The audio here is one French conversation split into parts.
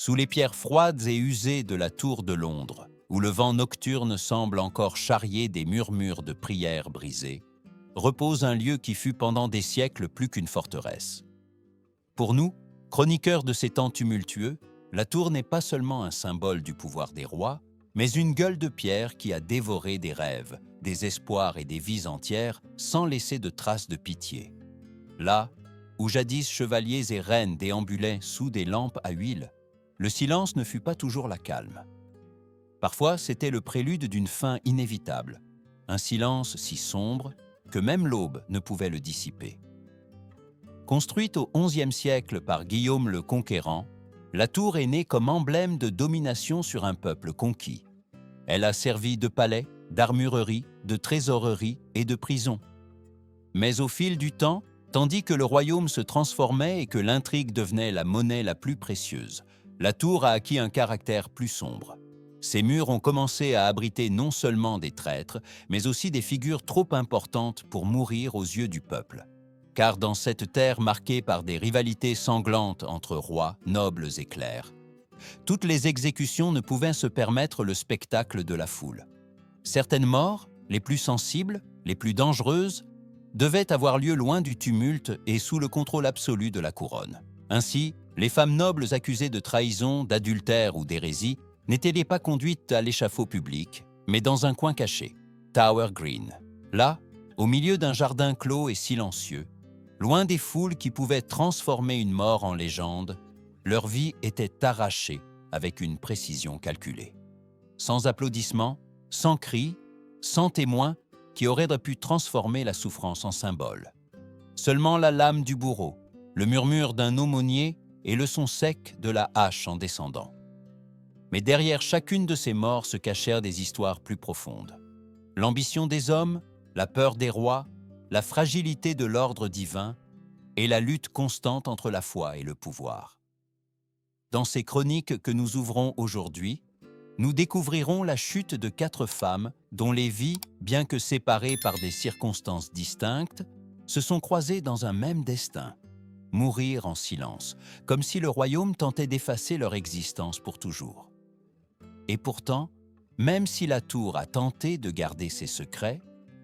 Sous les pierres froides et usées de la tour de Londres, où le vent nocturne semble encore charrier des murmures de prières brisées, repose un lieu qui fut pendant des siècles plus qu'une forteresse. Pour nous, chroniqueurs de ces temps tumultueux, la tour n'est pas seulement un symbole du pouvoir des rois, mais une gueule de pierre qui a dévoré des rêves, des espoirs et des vies entières sans laisser de traces de pitié. Là, où jadis chevaliers et reines déambulaient sous des lampes à huile, le silence ne fut pas toujours la calme. Parfois, c'était le prélude d'une fin inévitable, un silence si sombre que même l'aube ne pouvait le dissiper. Construite au XIe siècle par Guillaume le Conquérant, la tour est née comme emblème de domination sur un peuple conquis. Elle a servi de palais, d'armurerie, de trésorerie et de prison. Mais au fil du temps, tandis que le royaume se transformait et que l'intrigue devenait la monnaie la plus précieuse, la tour a acquis un caractère plus sombre. Ses murs ont commencé à abriter non seulement des traîtres, mais aussi des figures trop importantes pour mourir aux yeux du peuple. Car dans cette terre marquée par des rivalités sanglantes entre rois, nobles et clercs, toutes les exécutions ne pouvaient se permettre le spectacle de la foule. Certaines morts, les plus sensibles, les plus dangereuses, devaient avoir lieu loin du tumulte et sous le contrôle absolu de la couronne. Ainsi, les femmes nobles accusées de trahison, d'adultère ou d'hérésie n'étaient pas conduites à l'échafaud public, mais dans un coin caché, Tower Green. Là, au milieu d'un jardin clos et silencieux, loin des foules qui pouvaient transformer une mort en légende, leur vie était arrachée avec une précision calculée. Sans applaudissements, sans cris, sans témoins qui auraient pu transformer la souffrance en symbole. Seulement la lame du bourreau, le murmure d'un aumônier et le son sec de la hache en descendant. Mais derrière chacune de ces morts se cachèrent des histoires plus profondes. L'ambition des hommes, la peur des rois, la fragilité de l'ordre divin et la lutte constante entre la foi et le pouvoir. Dans ces chroniques que nous ouvrons aujourd'hui, nous découvrirons la chute de 4 femmes dont les vies, bien que séparées par des circonstances distinctes, se sont croisées dans un même destin, mourir en silence, comme si le royaume tentait d'effacer leur existence pour toujours. Et pourtant, même si la tour a tenté de garder ses secrets,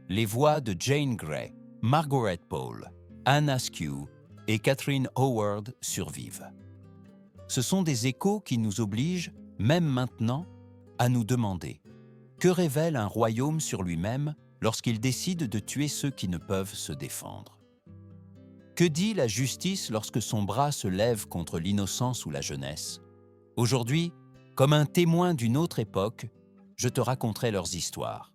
les voix de Jane Grey, Margaret Pole, Anne Askew et Catherine Howard survivent. Ce sont des échos qui nous obligent, même maintenant, à nous demander que révèle un royaume sur lui-même lorsqu'il décide de tuer ceux qui ne peuvent se défendre. Que dit la justice lorsque son bras se lève contre l'innocence ou la jeunesse? Aujourd'hui, comme un témoin d'une autre époque, je te raconterai leurs histoires.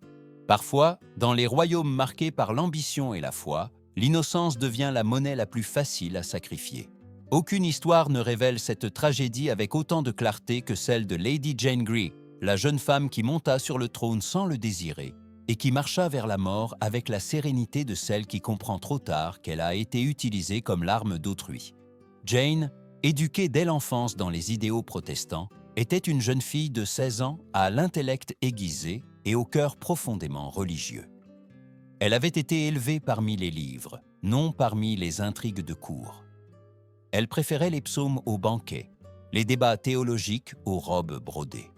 Parfois, dans les royaumes marqués par l'ambition et la foi, l'innocence devient la monnaie la plus facile à sacrifier. Aucune histoire ne révèle cette tragédie avec autant de clarté que celle de Lady Jane Grey, la jeune femme qui monta sur le trône sans le désirer et qui marcha vers la mort avec la sérénité de celle qui comprend trop tard qu'elle a été utilisée comme l'arme d'autrui. Jane, éduquée dès l'enfance dans les idéaux protestants, était une jeune fille de 16 ans à l'intellect aiguisé et au cœur profondément religieux. Elle avait été élevée parmi les livres, non parmi les intrigues de cour. Elle préférait les psaumes aux banquets, les débats théologiques aux robes brodées.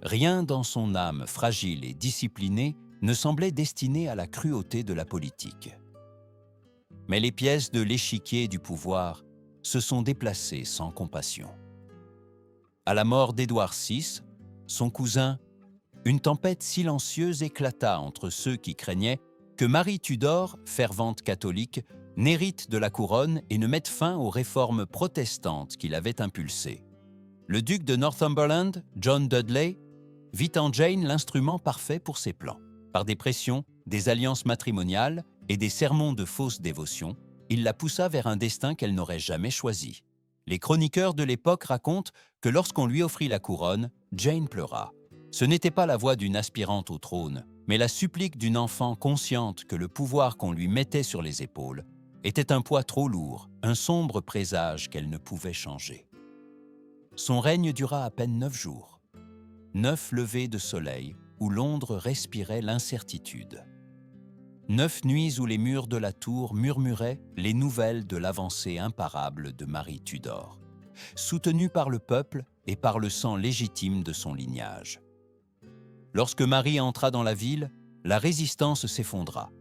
Rien dans son âme fragile et disciplinée ne semblait destiné à la cruauté de la politique. Mais les pièces de l'échiquier du pouvoir se sont déplacées sans compassion. À la mort d'Édouard VI, son cousin, une tempête silencieuse éclata entre ceux qui craignaient que Marie Tudor, fervente catholique, n'hérite de la couronne et ne mette fin aux réformes protestantes qu'il avait impulsées. Le duc de Northumberland, John Dudley, vit en Jane l'instrument parfait pour ses plans. Par des pressions, des alliances matrimoniales et des sermons de fausse dévotion, il la poussa vers un destin qu'elle n'aurait jamais choisi. Les chroniqueurs de l'époque racontent que lorsqu'on lui offrit la couronne, Jane pleura. Ce n'était pas la voix d'une aspirante au trône, mais la supplique d'une enfant consciente que le pouvoir qu'on lui mettait sur les épaules était un poids trop lourd, un sombre présage qu'elle ne pouvait changer. Son règne dura à peine 9 jours. 9 levées de soleil où Londres respirait l'incertitude. 9 nuits où les murs de la tour murmuraient les nouvelles de l'avancée imparable de Marie Tudor. Soutenue par le peuple, et par le sang légitime de son lignage. Lorsque Marie entra dans la ville, la résistance s'effondra.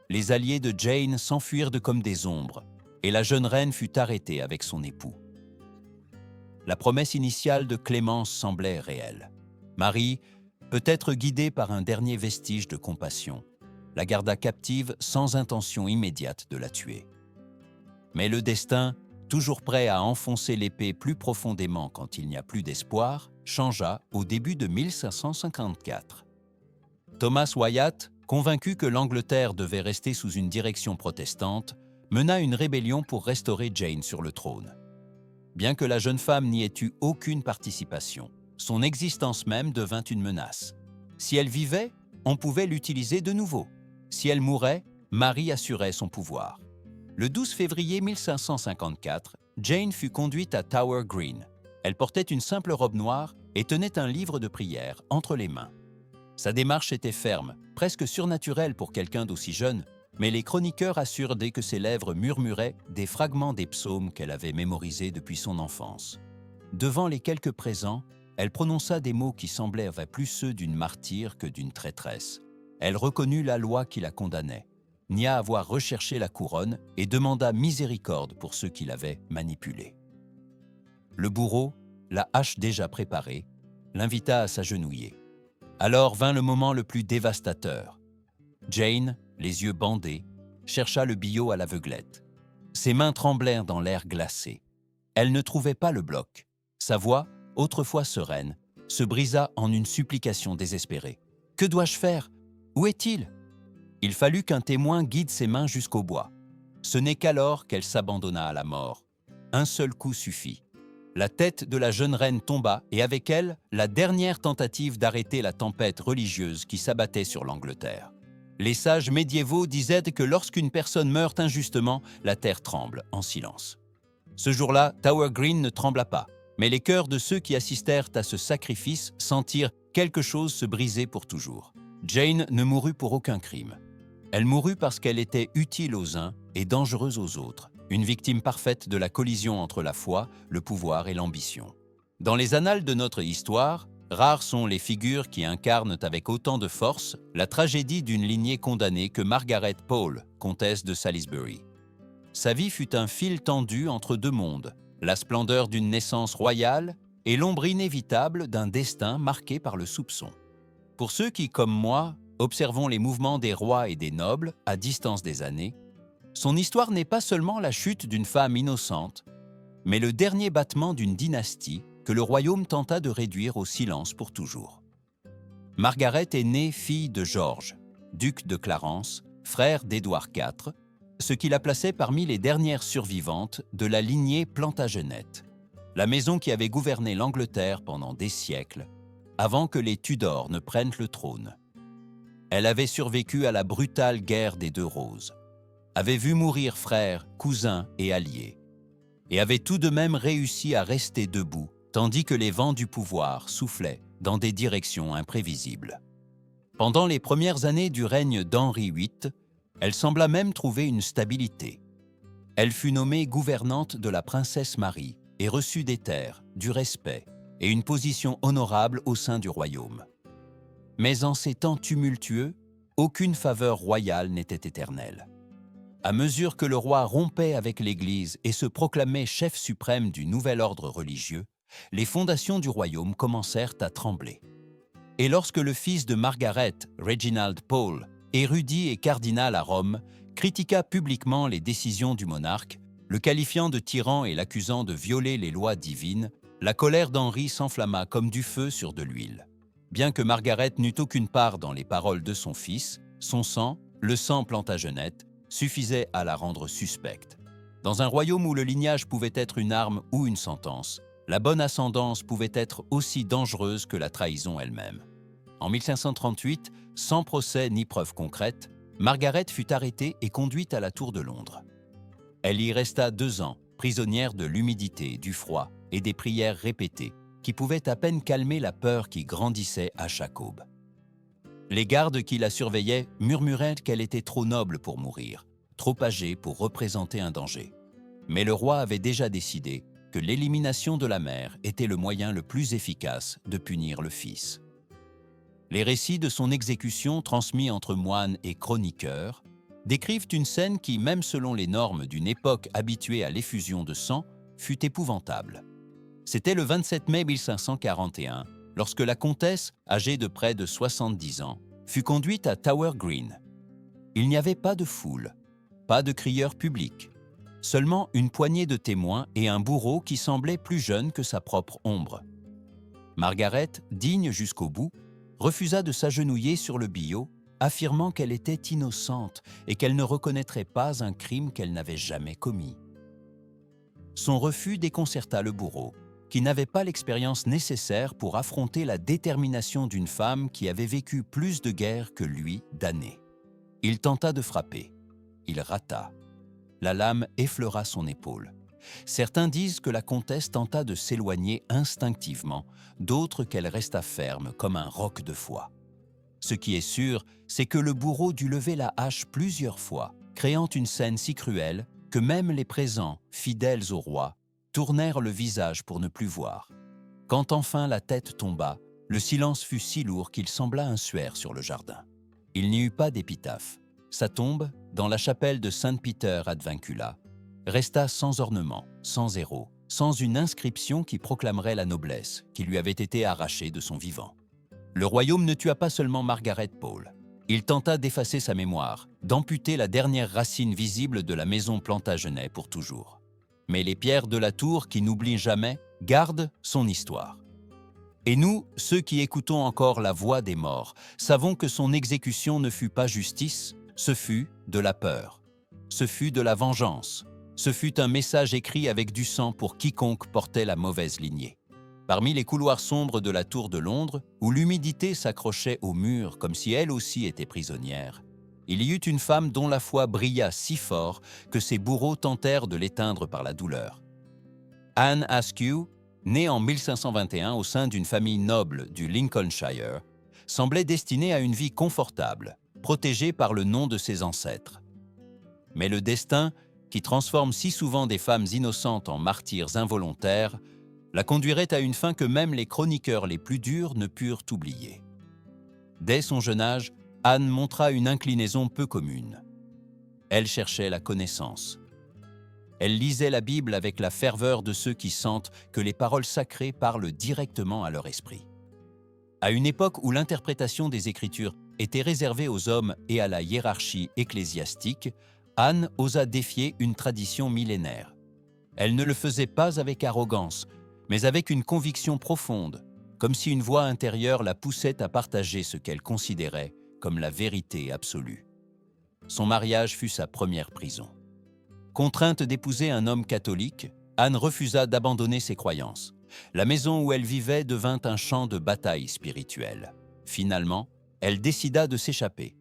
Les alliés de Jane s'enfuirent comme des ombres, et la jeune reine fut arrêtée avec son époux. La promesse initiale de clémence semblait réelle. Marie, peut-être guidée par un dernier vestige de compassion, la garda captive sans intention immédiate de la tuer. Mais le destin, toujours prêt à enfoncer l'épée plus profondément quand il n'y a plus d'espoir, changea au début de 1554. Thomas Wyatt, convaincu que l'Angleterre devait rester sous une direction protestante, mena une rébellion pour restaurer Jane sur le trône. Bien que la jeune femme n'y ait eu aucune participation, son existence même devint une menace. Si elle vivait, on pouvait l'utiliser de nouveau. Si elle mourait, Marie assurait son pouvoir. Le 12 février 1554, Jane fut conduite à Tower Green. Elle portait une simple robe noire et tenait un livre de prière entre les mains. Sa démarche était ferme, presque surnaturelle pour quelqu'un d'aussi jeune, mais les chroniqueurs assurent dès que ses lèvres murmuraient des fragments des psaumes qu'elle avait mémorisés depuis son enfance. Devant les quelques présents, elle prononça des mots qui semblaient plus ceux d'une martyre que d'une traîtresse. Elle reconnut la loi qui la condamnait, nia avoir recherché la couronne et demanda miséricorde pour ceux qui l'avaient manipulée. Le bourreau, la hache déjà préparée, l'invita à s'agenouiller. Alors vint le moment le plus dévastateur. Jane, les yeux bandés, chercha le billot à l'aveuglette. Ses mains tremblèrent dans l'air glacé. Elle ne trouvait pas le bloc. Sa voix, autrefois sereine, se brisa en une supplication désespérée. « Que dois-je faire? Où est-il » Il fallut qu'un témoin guide ses mains jusqu'au bois. Ce n'est qu'alors qu'elle s'abandonna à la mort. Un seul coup suffit. La tête de la jeune reine tomba et avec elle, la dernière tentative d'arrêter la tempête religieuse qui s'abattait sur l'Angleterre. Les sages médiévaux disaient que lorsqu'une personne meurt injustement, la terre tremble en silence. Ce jour-là, Tower Green ne trembla pas, mais les cœurs de ceux qui assistèrent à ce sacrifice sentirent quelque chose se briser pour toujours. Jane ne mourut pour aucun crime. Elle mourut parce qu'elle était utile aux uns et dangereuse aux autres, une victime parfaite de la collision entre la foi, le pouvoir et l'ambition. Dans les annales de notre histoire, rares sont les figures qui incarnent avec autant de force la tragédie d'une lignée condamnée que Margaret Pole, comtesse de Salisbury. Sa vie fut un fil tendu entre deux mondes, la splendeur d'une naissance royale et l'ombre inévitable d'un destin marqué par le soupçon. Pour ceux qui, comme moi, observons les mouvements des rois et des nobles à distance des années, son histoire n'est pas seulement la chute d'une femme innocente, mais le dernier battement d'une dynastie que le royaume tenta de réduire au silence pour toujours. Margaret est née fille de George, duc de Clarence, frère d'Édouard IV, ce qui la plaçait parmi les dernières survivantes de la lignée Plantagenet, la maison qui avait gouverné l'Angleterre pendant des siècles, avant que les Tudors ne prennent le trône. Elle avait survécu à la brutale guerre des Deux Roses, avait vu mourir frères, cousins et alliés, et avait tout de même réussi à rester debout, tandis que les vents du pouvoir soufflaient dans des directions imprévisibles. Pendant les premières années du règne d'Henri VIII, elle sembla même trouver une stabilité. Elle fut nommée gouvernante de la princesse Marie et reçut des terres, du respect et une position honorable au sein du royaume. Mais en ces temps tumultueux, aucune faveur royale n'était éternelle. À mesure que le roi rompait avec l'Église et se proclamait chef suprême du nouvel ordre religieux, les fondations du royaume commencèrent à trembler. Et lorsque le fils de Margaret, Reginald Pole, érudit et cardinal à Rome, critiqua publiquement les décisions du monarque, le qualifiant de tyran et l'accusant de violer les lois divines, la colère d'Henri s'enflamma comme du feu sur de l'huile. Bien que Margaret n'eût aucune part dans les paroles de son fils, son sang, le sang Plantagenet, suffisait à la rendre suspecte. Dans un royaume où le lignage pouvait être une arme ou une sentence, la bonne ascendance pouvait être aussi dangereuse que la trahison elle-même. En 1538, sans procès ni preuve concrète, Margaret fut arrêtée et conduite à la Tour de Londres. Elle y resta 2 ans, prisonnière de l'humidité, du froid et des prières répétées, qui pouvaient à peine calmer la peur qui grandissait à chaque aube. Les gardes qui la surveillaient murmuraient qu'elle était trop noble pour mourir, trop âgée pour représenter un danger. Mais le roi avait déjà décidé, que l'élimination de la mère était le moyen le plus efficace de punir le fils. Les récits de son exécution transmis entre moines et chroniqueurs décrivent une scène qui, même selon les normes d'une époque habituée à l'effusion de sang, fut épouvantable. C'était le 27 mai 1541, lorsque la comtesse, âgée de près de 70 ans, fut conduite à Tower Green. Il n'y avait pas de foule, pas de crieurs publics, seulement une poignée de témoins et un bourreau qui semblait plus jeune que sa propre ombre. Margaret, digne jusqu'au bout, refusa de s'agenouiller sur le billot, affirmant qu'elle était innocente et qu'elle ne reconnaîtrait pas un crime qu'elle n'avait jamais commis. Son refus déconcerta le bourreau, qui n'avait pas l'expérience nécessaire pour affronter la détermination d'une femme qui avait vécu plus de guerres que lui d'années. Il tenta de frapper. Il rata. La lame effleura son épaule. Certains disent que la comtesse tenta de s'éloigner instinctivement, d'autres qu'elle resta ferme comme un roc de foi. Ce qui est sûr, c'est que le bourreau dut lever la hache plusieurs fois, créant une scène si cruelle que même les présents, fidèles au roi, tournèrent le visage pour ne plus voir. Quand enfin la tête tomba, le silence fut si lourd qu'il sembla un suaire sur le jardin. Il n'y eut pas d'épitaphe. Sa tombe, dans la chapelle de Saint-Peter ad Vincula, resta sans ornement, sans héros, sans une inscription qui proclamerait la noblesse qui lui avait été arrachée de son vivant. Le royaume ne tua pas seulement Margaret Pole. Il tenta d'effacer sa mémoire, d'amputer la dernière racine visible de la maison Plantagenet pour toujours. Mais les pierres de la tour qui n'oublient jamais gardent son histoire. Et nous, ceux qui écoutons encore la voix des morts, savons que son exécution ne fut pas justice, ce fut de la peur. Ce fut de la vengeance. Ce fut un message écrit avec du sang pour quiconque portait la mauvaise lignée. Parmi les couloirs sombres de la tour de Londres, où l'humidité s'accrochait au mur comme si elle aussi était prisonnière, il y eut une femme dont la foi brilla si fort que ses bourreaux tentèrent de l'éteindre par la douleur. Anne Askew, née en 1521 au sein d'une famille noble du Lincolnshire, semblait destinée à une vie confortable, protégée par le nom de ses ancêtres. Mais le destin, qui transforme si souvent des femmes innocentes en martyrs involontaires, la conduirait à une fin que même les chroniqueurs les plus durs ne purent oublier. Dès son jeune âge, Anne montra une inclinaison peu commune. Elle cherchait la connaissance. Elle lisait la Bible avec la ferveur de ceux qui sentent que les paroles sacrées parlent directement à leur esprit. À une époque où l'interprétation des Écritures était réservée aux hommes et à la hiérarchie ecclésiastique, Anne osa défier une tradition millénaire. Elle ne le faisait pas avec arrogance, mais avec une conviction profonde, comme si une voix intérieure la poussait à partager ce qu'elle considérait comme la vérité absolue. Son mariage fut sa première prison. Contrainte d'épouser un homme catholique, Anne refusa d'abandonner ses croyances. La maison où elle vivait devint un champ de bataille spirituelle. Finalement, elle décida de s'échapper.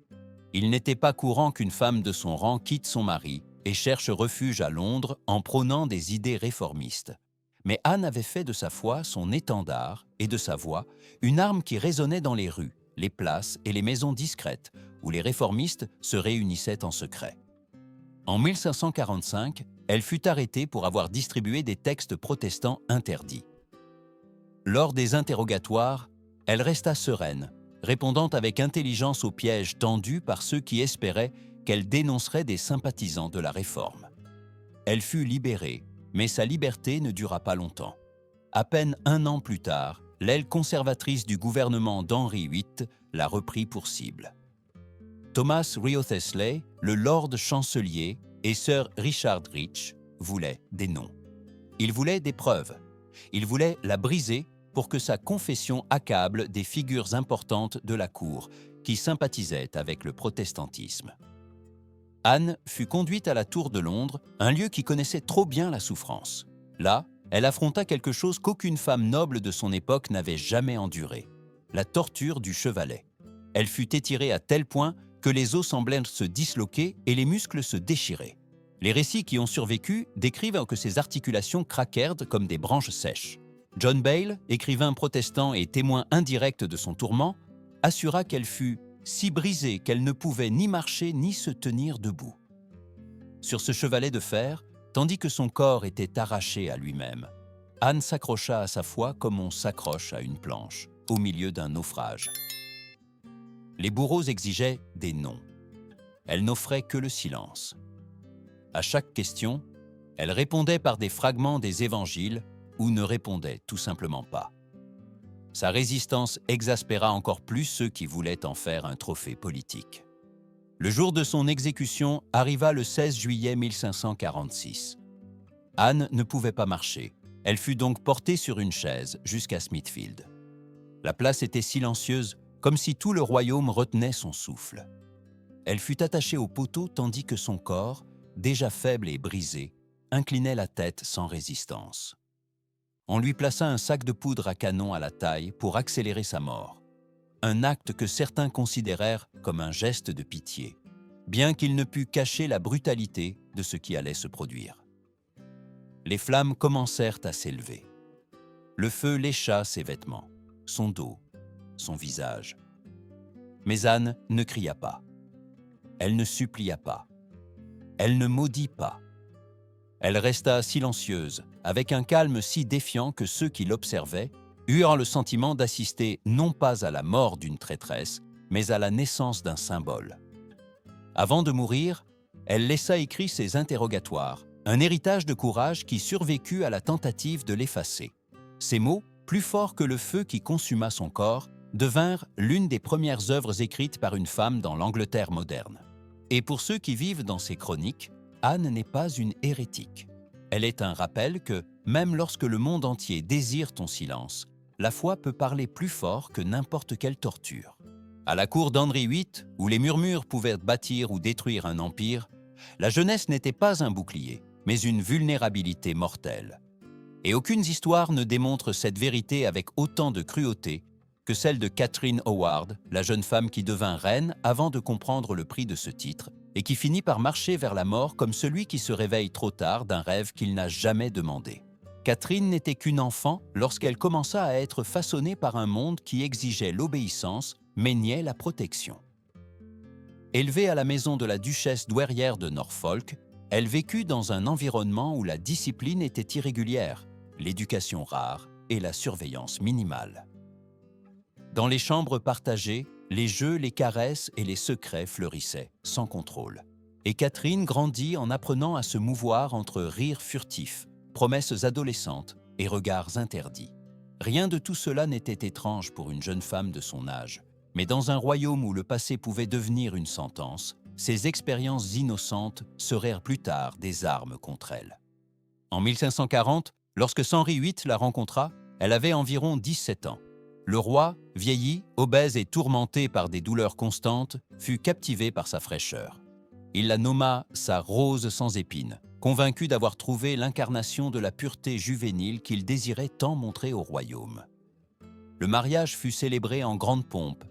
Il n'était pas courant qu'une femme de son rang quitte son mari et cherche refuge à Londres en prônant des idées réformistes. Mais Anne avait fait de sa foi son étendard et de sa voix une arme qui résonnait dans les rues, les places et les maisons discrètes où les réformistes se réunissaient en secret. En 1545, elle fut arrêtée pour avoir distribué des textes protestants interdits. Lors des interrogatoires, elle resta sereine, répondant avec intelligence aux pièges tendus par ceux qui espéraient qu'elle dénoncerait des sympathisants de la Réforme. Elle fut libérée, mais sa liberté ne dura pas longtemps. À peine un an plus tard, l'aile conservatrice du gouvernement d'Henri VIII la reprit pour cible. Thomas Wriothesley, le Lord chancelier, et Sir Richard Rich voulaient des noms. Ils voulaient des preuves. Ils voulaient la briser pour que sa confession accable des figures importantes de la cour qui sympathisaient avec le protestantisme. Anne fut conduite à la Tour de Londres, un lieu qui connaissait trop bien la souffrance. Là, elle affronta quelque chose qu'aucune femme noble de son époque n'avait jamais enduré, la torture du chevalet. Elle fut étirée à tel point que les os semblèrent se disloquer et les muscles se déchirer. Les récits qui ont survécu décrivent que ses articulations craquèrent comme des branches sèches. John Bale, écrivain protestant et témoin indirect de son tourment, assura qu'elle fut si brisée qu'elle ne pouvait ni marcher ni se tenir debout. Sur ce chevalet de fer, tandis que son corps était arraché à lui-même, Anne s'accrocha à sa foi comme on s'accroche à une planche, au milieu d'un naufrage. Les bourreaux exigeaient des noms. Elle n'offrait que le silence. À chaque question, elle répondait par des fragments des évangiles ou ne répondait tout simplement pas. Sa résistance exaspéra encore plus ceux qui voulaient en faire un trophée politique. Le jour de son exécution arriva le 16 juillet 1546. Anne ne pouvait pas marcher. Elle fut donc portée sur une chaise jusqu'à Smithfield. La place était silencieuse, comme si tout le royaume retenait son souffle. Elle fut attachée au poteau tandis que son corps, déjà faible et brisé, inclinait la tête sans résistance. On lui plaça un sac de poudre à canon à la taille pour accélérer sa mort. Un acte que certains considérèrent comme un geste de pitié, bien qu'il ne pût cacher la brutalité de ce qui allait se produire. Les flammes commencèrent à s'élever. Le feu lécha ses vêtements, son dos, son visage. Mais Anne ne cria pas. Elle ne supplia pas. Elle ne maudit pas. Elle resta silencieuse, avec un calme si défiant que ceux qui l'observaient eurent le sentiment d'assister non pas à la mort d'une traîtresse, mais à la naissance d'un symbole. Avant de mourir, elle laissa écrit ses interrogatoires, un héritage de courage qui survécut à la tentative de l'effacer. Ces mots, plus forts que le feu qui consuma son corps, devinrent l'une des premières œuvres écrites par une femme dans l'Angleterre moderne. Et pour ceux qui vivent dans ces chroniques, Anne n'est pas une hérétique. Elle est un rappel que, même lorsque le monde entier désire ton silence, la foi peut parler plus fort que n'importe quelle torture. À la cour d'Henri VIII, où les murmures pouvaient bâtir ou détruire un empire, la jeunesse n'était pas un bouclier, mais une vulnérabilité mortelle. Et aucune histoire ne démontre cette vérité avec autant de cruauté que celle de Catherine Howard, la jeune femme qui devint reine avant de comprendre le prix de ce titre et qui finit par marcher vers la mort comme celui qui se réveille trop tard d'un rêve qu'il n'a jamais demandé. Catherine n'était qu'une enfant lorsqu'elle commença à être façonnée par un monde qui exigeait l'obéissance mais niait la protection. Élevée à la maison de la duchesse douairière de Norfolk, elle vécut dans un environnement où la discipline était irrégulière, l'éducation rare et la surveillance minimale. Dans les chambres partagées, les jeux, les caresses et les secrets fleurissaient, sans contrôle. Et Catherine grandit en apprenant à se mouvoir entre rires furtifs, promesses adolescentes et regards interdits. Rien de tout cela n'était étrange pour une jeune femme de son âge, mais dans un royaume où le passé pouvait devenir une sentence, ces expériences innocentes seraient plus tard des armes contre elle. En 1540, lorsque Henri VIII la rencontra, elle avait environ 17 ans. Le roi, vieilli, obèse et tourmenté par des douleurs constantes, fut captivé par sa fraîcheur. Il la nomma sa rose sans épines, convaincu d'avoir trouvé l'incarnation de la pureté juvénile qu'il désirait tant montrer au royaume. Le mariage fut célébré en grande pompe,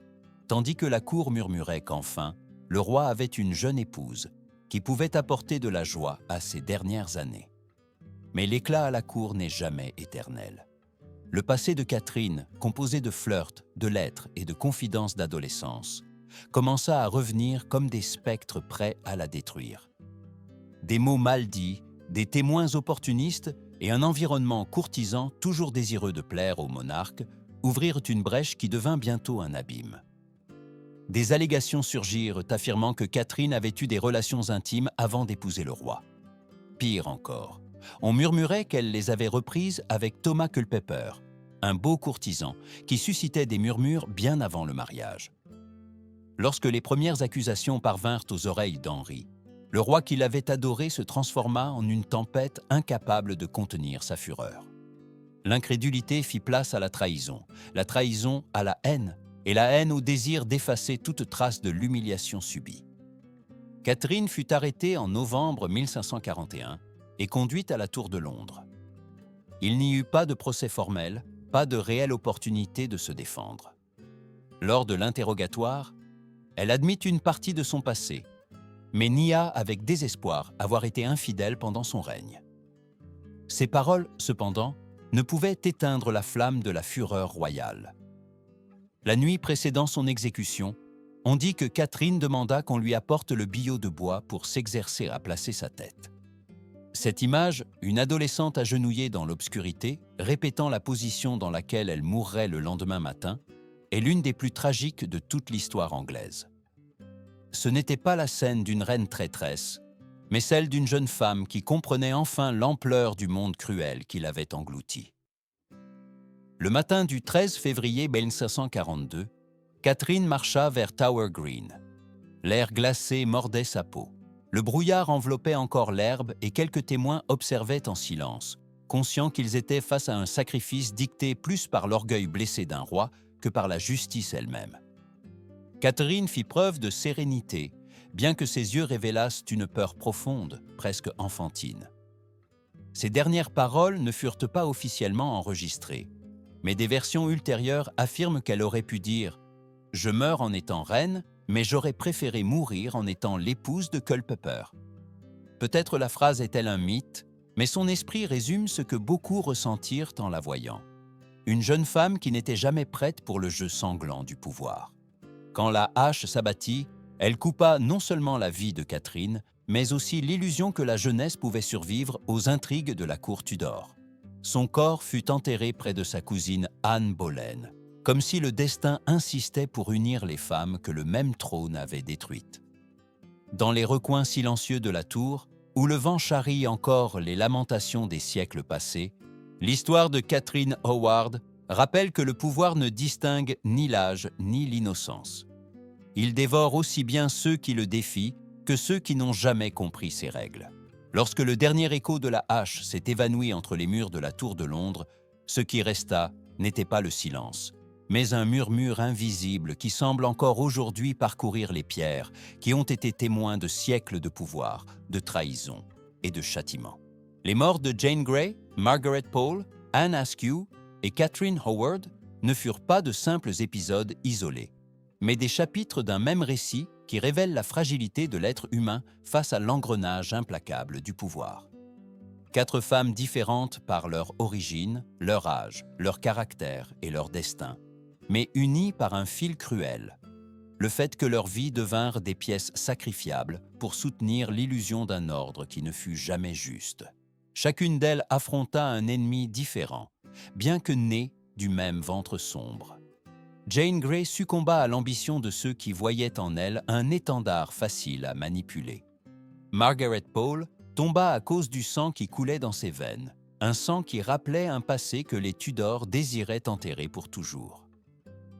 tandis que la cour murmurait qu'enfin, le roi avait une jeune épouse qui pouvait apporter de la joie à ses dernières années. Mais l'éclat à la cour n'est jamais éternel. Le passé de Catherine, composé de flirts, de lettres et de confidences d'adolescence, commença à revenir comme des spectres prêts à la détruire. Des mots mal dits, des témoins opportunistes et un environnement courtisan toujours désireux de plaire au monarque ouvrirent une brèche qui devint bientôt un abîme. Des allégations surgirent affirmant que Catherine avait eu des relations intimes avant d'épouser le roi. Pire encore, on murmurait qu'elle les avait reprises avec Thomas Culpeper, un beau courtisan qui suscitait des murmures bien avant le mariage. Lorsque les premières accusations parvinrent aux oreilles d'Henri, le roi qui l'avait adoré se transforma en une tempête incapable de contenir sa fureur. L'incrédulité fit place à la trahison à la haine, et la haine au désir d'effacer toute trace de l'humiliation subie. Catherine fut arrêtée en novembre 1541 et conduite à la Tour de Londres. Il n'y eut pas de procès formel, pas de réelle opportunité de se défendre. Lors de l'interrogatoire, elle admit une partie de son passé, mais nia avec désespoir avoir été infidèle pendant son règne. Ces paroles, cependant, ne pouvaient éteindre la flamme de la fureur royale. La nuit précédant son exécution, on dit que Catherine demanda qu'on lui apporte le billot de bois pour s'exercer à placer sa tête. Cette image, une adolescente agenouillée dans l'obscurité, répétant la position dans laquelle elle mourrait le lendemain matin, est l'une des plus tragiques de toute l'histoire anglaise. Ce n'était pas la scène d'une reine traîtresse, mais celle d'une jeune femme qui comprenait enfin l'ampleur du monde cruel qui l'avait engloutie. Le matin du 13 février 1542, Catherine marcha vers Tower Green. L'air glacé mordait sa peau. Le brouillard enveloppait encore l'herbe et quelques témoins observaient en silence, conscients qu'ils étaient face à un sacrifice dicté plus par l'orgueil blessé d'un roi que par la justice elle-même. Catherine fit preuve de sérénité, bien que ses yeux révélassent une peur profonde, presque enfantine. Ses dernières paroles ne furent pas officiellement enregistrées, mais des versions ultérieures affirment qu'elle aurait pu dire « Je meurs en étant reine, mais j'aurais préféré mourir en étant l'épouse de Culpeper ». Peut-être la phrase est-elle un mythe, mais son esprit résume ce que beaucoup ressentirent en la voyant. Une jeune femme qui n'était jamais prête pour le jeu sanglant du pouvoir. Quand la hache s'abattit, elle coupa non seulement la vie de Catherine, mais aussi l'illusion que la jeunesse pouvait survivre aux intrigues de la cour Tudor. Son corps fut enterré près de sa cousine Anne Boleyn, comme si le destin insistait pour unir les femmes que le même trône avait détruites. Dans les recoins silencieux de la tour, où le vent charrie encore les lamentations des siècles passés, l'histoire de Catherine Howard rappelle que le pouvoir ne distingue ni l'âge ni l'innocence. Il dévore aussi bien ceux qui le défient que ceux qui n'ont jamais compris ses règles. Lorsque le dernier écho de la hache s'est évanoui entre les murs de la tour de Londres, ce qui resta n'était pas le silence, mais un murmure invisible qui semble encore aujourd'hui parcourir les pierres qui ont été témoins de siècles de pouvoir, de trahison et de châtiment. Les morts de Jane Grey, Margaret Pole, Anne Askew et Catherine Howard ne furent pas de simples épisodes isolés, mais des chapitres d'un même récit qui révèle la fragilité de l'être humain face à l'engrenage implacable du pouvoir. 4 femmes différentes par leur origine, leur âge, leur caractère et leur destin, mais unies par un fil cruel, le fait que leurs vies devinrent des pièces sacrifiables pour soutenir l'illusion d'un ordre qui ne fut jamais juste. Chacune d'elles affronta un ennemi différent, bien que nés du même ventre sombre. Jane Grey succomba à l'ambition de ceux qui voyaient en elle un étendard facile à manipuler. Margaret Pole tomba à cause du sang qui coulait dans ses veines, un sang qui rappelait un passé que les Tudors désiraient enterrer pour toujours.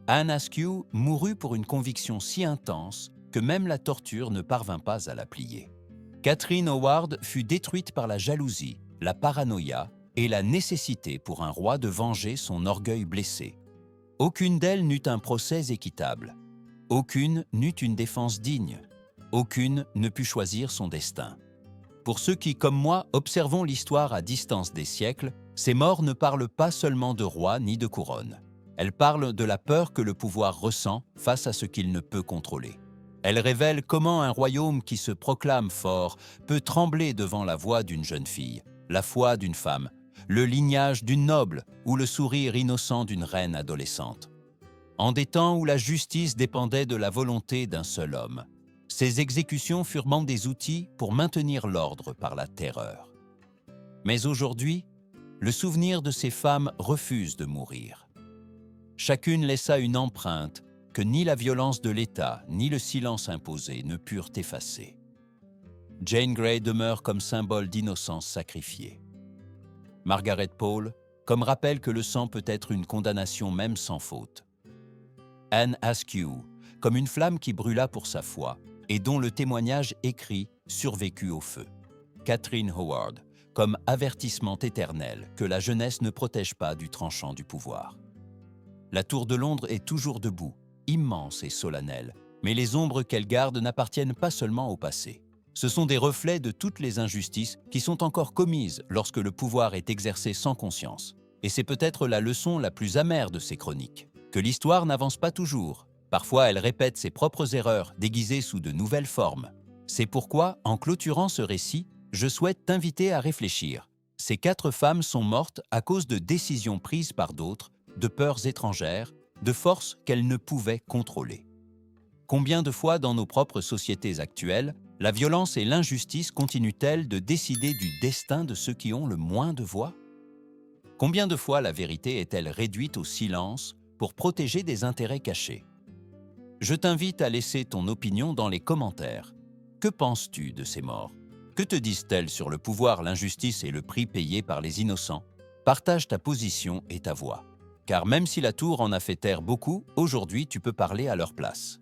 Anne Askew mourut pour une conviction si intense que même la torture ne parvint pas à la plier. Catherine Howard fut détruite par la jalousie, la paranoïa et la nécessité pour un roi de venger son orgueil blessé. Aucune d'elles n'eut un procès équitable. Aucune n'eut une défense digne. Aucune ne put choisir son destin. Pour ceux qui, comme moi, observons l'histoire à distance des siècles, ces morts ne parlent pas seulement de rois ni de couronne. Elles parlent de la peur que le pouvoir ressent face à ce qu'il ne peut contrôler. Elles révèlent comment un royaume qui se proclame fort peut trembler devant la voix d'une jeune fille, la foi d'une femme, le lignage d'une noble ou le sourire innocent d'une reine adolescente. En des temps où la justice dépendait de la volonté d'un seul homme, ces exécutions furent des outils pour maintenir l'ordre par la terreur. Mais aujourd'hui, le souvenir de ces femmes refuse de mourir. Chacune laissa une empreinte que ni la violence de l'État ni le silence imposé ne purent effacer. Jane Grey demeure comme symbole d'innocence sacrifiée. Margaret Pole, comme rappel que le sang peut être une condamnation même sans faute. Anne Askew, comme une flamme qui brûla pour sa foi et dont le témoignage écrit survécut au feu. Catherine Howard, comme avertissement éternel que la jeunesse ne protège pas du tranchant du pouvoir. La tour de Londres est toujours debout, immense et solennelle, mais les ombres qu'elle garde n'appartiennent pas seulement au passé. Ce sont des reflets de toutes les injustices qui sont encore commises lorsque le pouvoir est exercé sans conscience. Et c'est peut-être la leçon la plus amère de ces chroniques, que l'histoire n'avance pas toujours. Parfois, elle répète ses propres erreurs déguisées sous de nouvelles formes. C'est pourquoi, en clôturant ce récit, je souhaite t'inviter à réfléchir. Ces 4 femmes sont mortes à cause de décisions prises par d'autres, de peurs étrangères, de forces qu'elles ne pouvaient contrôler. Combien de fois dans nos propres sociétés actuelles, La violence et l'injustice continuent-elles de décider du destin de ceux qui ont le moins de voix? Combien de fois la vérité est-elle réduite au silence pour protéger des intérêts cachés? Je t'invite à laisser ton opinion dans les commentaires. Que penses-tu de ces morts? Que te disent-elles sur le pouvoir, l'injustice et le prix payé par les innocents? Partage ta position et ta voix. Car même si la tour en a fait taire beaucoup, aujourd'hui tu peux parler à leur place.